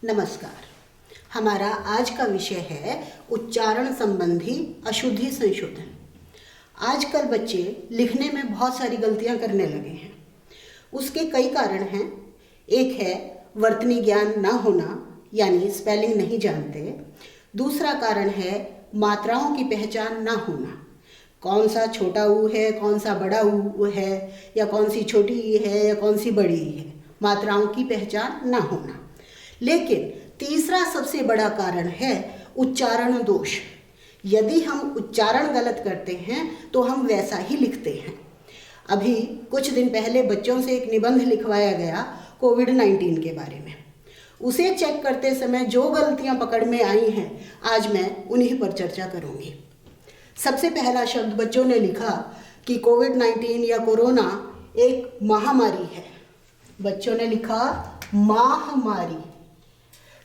नमस्कार। हमारा आज का विषय है उच्चारण संबंधी अशुद्धि संशोधन। आजकल बच्चे लिखने में बहुत सारी गलतियां करने लगे हैं। उसके कई कारण हैं। एक है वर्तनी ज्ञान ना होना, यानी स्पेलिंग नहीं जानते। दूसरा कारण है मात्राओं की पहचान ना होना, कौन सा छोटा ऊ है, कौन सा बड़ा ऊ है, या कौन सी छोटी ई है या कौन सी बड़ी ई है, मात्राओं की पहचान ना होना। लेकिन तीसरा सबसे बड़ा कारण है उच्चारण दोष। यदि हम उच्चारण गलत करते हैं तो हम वैसा ही लिखते हैं। अभी कुछ दिन पहले बच्चों से एक निबंध लिखवाया गया कोविड-19 के बारे में। उसे चेक करते समय जो गलतियां पकड़ में आई हैं, आज मैं उन्हीं पर चर्चा करूंगी। सबसे पहला शब्द बच्चों ने लिखा कि कोविड-19 या कोरोना एक महामारी है। बच्चों ने लिखा महामारी।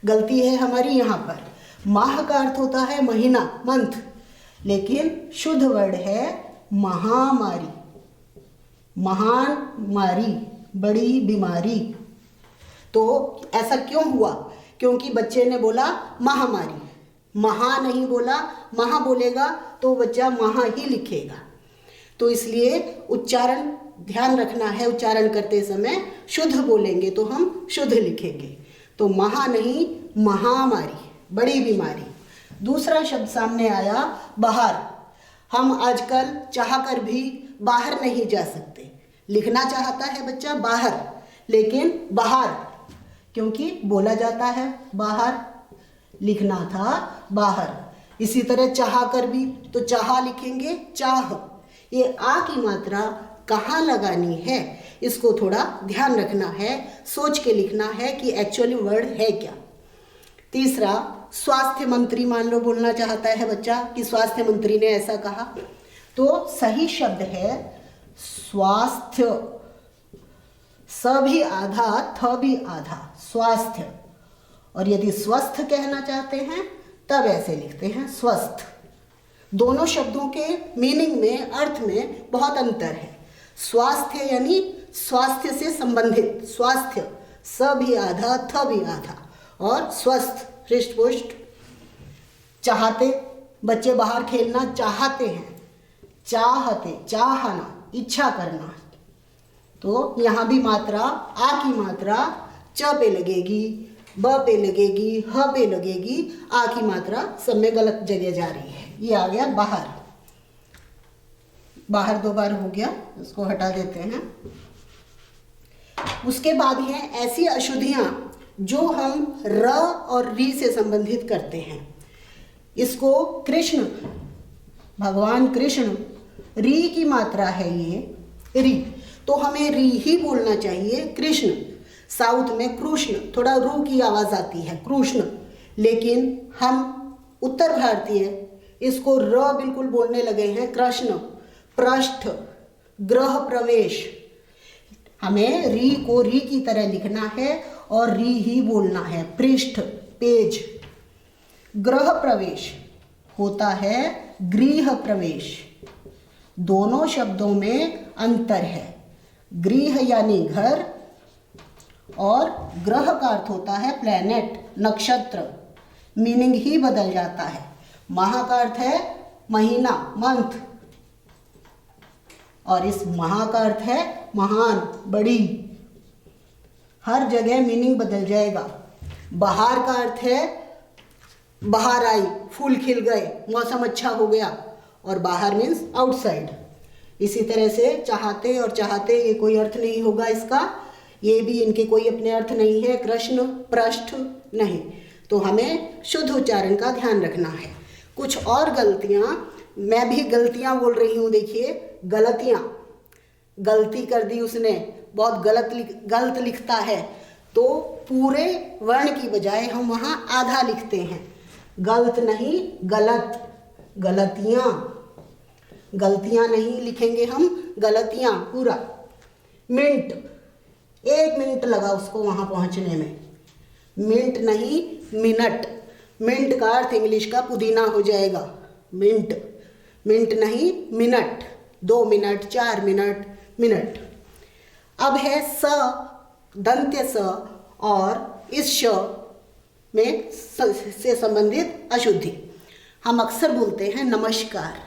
गलती है हमारी यहाँ पर। माह का अर्थ होता है महीना, मंथ, लेकिन शुद्ध वर्ड है महामारी। महान मारी, बड़ी बीमारी। तो ऐसा क्यों हुआ? क्योंकि बच्चे ने बोला महामारी, महा नहीं बोला। महा बोलेगा तो बच्चा महा ही लिखेगा। तो इसलिए उच्चारण ध्यान रखना है। उच्चारण करते समय शुद्ध बोलेंगे तो हम शुद्ध लिखेंगे। तो महा नहीं, महामारी, बड़ी बीमारी। दूसरा शब्द सामने आया बाहर। हम आजकल चाहकर भी बाहर नहीं जा सकते। लिखना चाहता है बच्चा बाहर, लेकिन बाहर, क्योंकि बोला जाता है बाहर, लिखना था बाहर। इसी तरह चाह कर भी, तो चाह लिखेंगे चाह। ये आ की मात्रा कहाँ लगानी है, इसको थोड़ा ध्यान रखना है, सोच के लिखना है कि एक्चुअली वर्ड है क्या। तीसरा, स्वास्थ्य मंत्री मान लो बोलना चाहता है बच्चा कि स्वास्थ्य मंत्री ने ऐसा कहा, तो सही शब्द है स्वास्थ्य। स भी आधा, थ भी आधा, स्वास्थ्य। और यदि स्वस्थ कहना चाहते हैं तब ऐसे लिखते हैं स्वस्थ। दोनों शब्दों के मीनिंग में, अर्थ में बहुत अंतर है। स्वास्थ्य यानी स्वास्थ्य से संबंधित, स्वास्थ्य, स भी आधा, थ भी आधा, और स्वस्थ, हृष्ट पुष्ट। चाहते, बच्चे बाहर खेलना चाहते हैं, चाहते, चाहना, इच्छा करना। तो यहाँ भी मात्रा, आ की मात्रा च पे लगेगी, ब पे लगेगी, ह पे लगेगी। आ की मात्रा सब में गलत जगह जा रही है। ये आ गया बाहर। बाहर दो बार हो गया, इसको हटा देते हैं। उसके बाद है ऐसी अशुद्धियां जो हम र और री से संबंधित करते हैं। इसको कृष्ण, भगवान कृष्ण, री की मात्रा है ये री, तो हमें री ही बोलना चाहिए, कृष्ण। साउथ में कृष्ण, थोड़ा रू की आवाज आती है, कृष्ण। लेकिन हम उत्तर भारतीय इसको र बिल्कुल बोलने लगे हैं, कृष्ण। पृष्ठ, गृह प्रवेश, हमें री को री की तरह लिखना है और री ही बोलना है। पृष्ठ, पेज। गृह प्रवेश होता है गृह प्रवेश। दोनों शब्दों में अंतर है। गृह यानी घर, और ग्रह का अर्थ होता है प्लैनेट, नक्षत्र। मीनिंग ही बदल जाता है। माह का अर्थ है महीना, मंथ, और इस महा का अर्थ है महान, बड़ी। हर जगह मीनिंग बदल जाएगा। बाहर का अर्थ है बाहर आई, फूल खिल गए, मौसम अच्छा हो गया, और बाहर मीन्स आउटसाइड। इसी तरह से चाहते और चाहते, ये कोई अर्थ नहीं होगा इसका, ये भी इनके कोई अपने अर्थ नहीं है। कृष्ण, पृष्ठ नहीं। तो हमें शुद्ध उच्चारण का ध्यान रखना है। कुछ और गलतियां, मैं भी गलतियां बोल रही हूँ, देखिए गलतियां, गलती कर दी उसने, बहुत गलत लिखता है, तो पूरे वर्ण की बजाय हम वहाँ आधा लिखते हैं। गलत नहीं, गलत, गलतियां, गलतियां नहीं लिखेंगे हम, गलतियां पूरा। मिनट, 1 मिनट लगा उसको वहाँ पहुँचने में। मिनट नहीं, मिनट। मिनट का अर्थ इंग्लिश का पुदीना हो जाएगा, मिनट। मिनट नहीं, मिनट। 2 minute, 4 minute, minute. अब है स, दंत्य स और इस श में से संबंधित अशुद्धि। हम अक्सर बोलते हैं नमस्कार,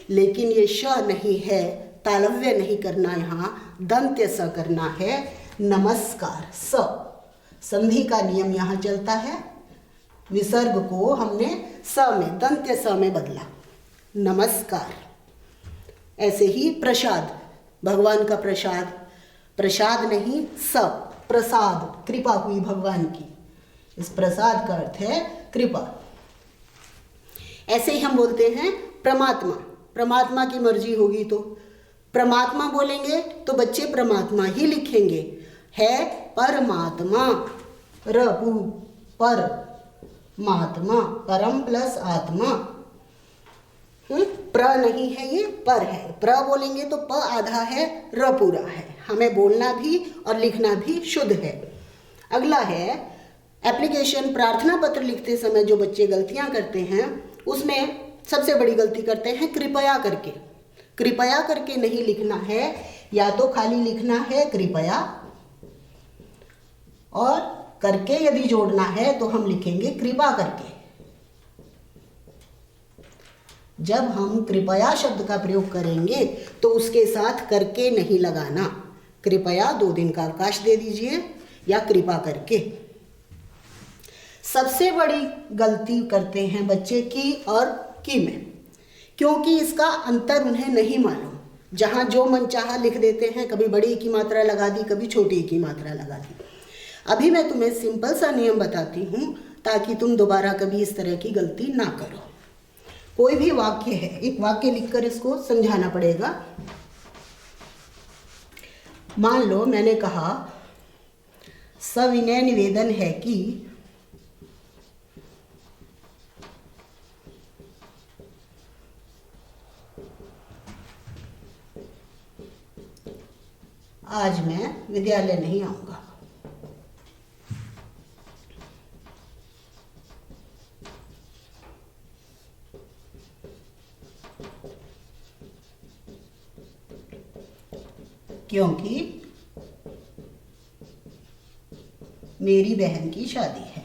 लेकिन ये श नहीं है, तालव्य नहीं करना, यहाँ दंत्य स करना है, नमस्कार। स संधि का नियम यहाँ चलता है, विसर्ग को हमने स में, दंत्य स में बदला, नमस्कार। ऐसे ही प्रसाद, भगवान का प्रसाद, प्रसाद नहीं स, प्रसाद, कृपा हुई भगवान की, इस प्रसाद का अर्थ है कृपा। ऐसे ही हम बोलते हैं परमात्मा, परमात्मा की मर्जी होगी तो परमात्मा बोलेंगे तो बच्चे परमात्मा ही लिखेंगे, है परमात्मा, रपु पर मात्मा, परम प्लस आत्मा। प्र नहीं है, ये पर है। प्र बोलेंगे तो प आधा है, र पूरा है। हमें बोलना भी और लिखना भी शुद्ध है। अगला है एप्लीकेशन, प्रार्थना पत्र लिखते समय जो बच्चे गलतियां करते हैं, उसमें सबसे बड़ी गलती करते हैं कृपया करके। कृपया करके नहीं लिखना है, या तो खाली लिखना है कृपया, और करके यदि जोड़ना है तो हम लिखेंगे कृपा करके। जब हम कृपया शब्द का प्रयोग करेंगे तो उसके साथ करके नहीं लगाना। कृपया 2 दिन का अवकाश दे दीजिए, या कृपा करके। सबसे बड़ी गलती करते हैं बच्चे की और की में, क्योंकि इसका अंतर उन्हें नहीं मालूम। जहाँ जो मन चाहा लिख देते हैं, कभी बड़ी की मात्रा लगा दी, कभी छोटी की मात्रा लगा दी। अभी मैं तुम्हें सिंपल सा नियम बताती हूँ ताकि तुम दोबारा कभी इस तरह की गलती ना करो। कोई भी वाक्य है, एक वाक्य लिखकर इसको समझाना पड़ेगा। मान लो मैंने कहा सविनय निवेदन है कि आज मैं विद्यालय नहीं आऊंगा। क्योंकि मेरी बहन की शादी है।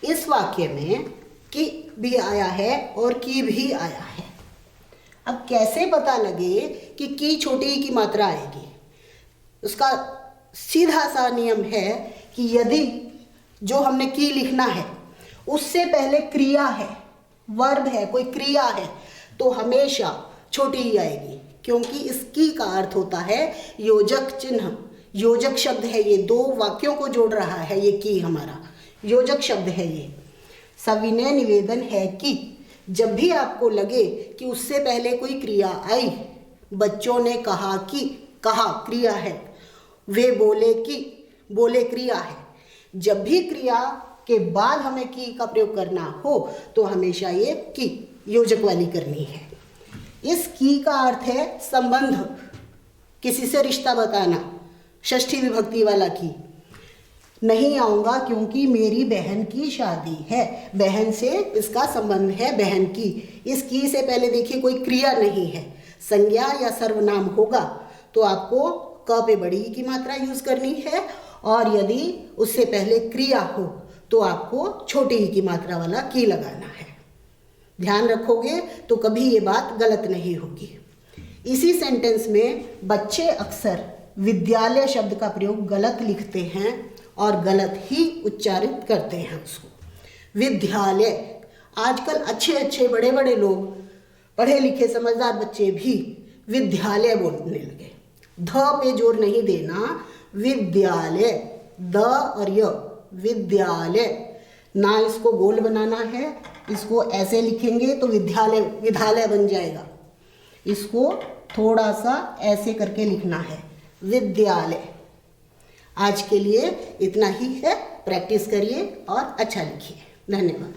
इस वाक्य में कि भी आया है और की भी आया है। अब कैसे पता लगे कि की छोटी की मात्रा आएगी? उसका सीधा सा नियम है कि यदि जो हमने की लिखना है उससे पहले क्रिया है, वर्ब है, कोई क्रिया है, तो हमेशा छोटी ही आएगी, क्योंकि इस की का अर्थ होता है योजक चिन्ह। योजक शब्द है ये, 2 वाक्यों को जोड़ रहा है ये की, हमारा योजक शब्द है ये। सविनय निवेदन है कि जब भी आपको लगे कि उससे पहले कोई क्रिया आई, बच्चों ने कहा कि, कहा क्रिया है, वे बोले कि, बोले क्रिया है, जब भी क्रिया के बाद हमें की का प्रयोग करना हो तो हमेशा ये की योजक वाली करनी है। इस की का अर्थ है संबंध, किसी से रिश्ता बताना, षष्ठी विभक्ति वाला की। नहीं आऊँगा क्योंकि मेरी बहन की शादी है, बहन से इसका संबंध है, बहन की। इस की से पहले देखिए कोई क्रिया नहीं है, संज्ञा या सर्वनाम होगा तो आपको क पे बड़ी की मात्रा यूज़ करनी है, और यदि उससे पहले क्रिया हो तो आपको छोटी ही की मात्रा वाला की लगाना है। ध्यान रखोगे तो कभी ये बात गलत नहीं होगी। इसी सेंटेंस में बच्चे अक्सर विद्यालय शब्द का प्रयोग गलत लिखते हैं और गलत ही उच्चारित करते हैं उसको। विद्यालय, आजकल अच्छे अच्छे बड़े बड़े लोग, पढ़े लिखे समझदार बच्चे भी विद्यालय बोलने लगे। ध पे जोर नहीं देना, विद्यालय, द और य, विद्यालय। ना इसको गोल बनाना है, इसको ऐसे लिखेंगे तो विद्यालय विद्यालय बन जाएगा। इसको थोड़ा सा ऐसे करके लिखना है, विद्यालय। आज के लिए इतना ही है, प्रैक्टिस करिए और अच्छा लिखिए। धन्यवाद।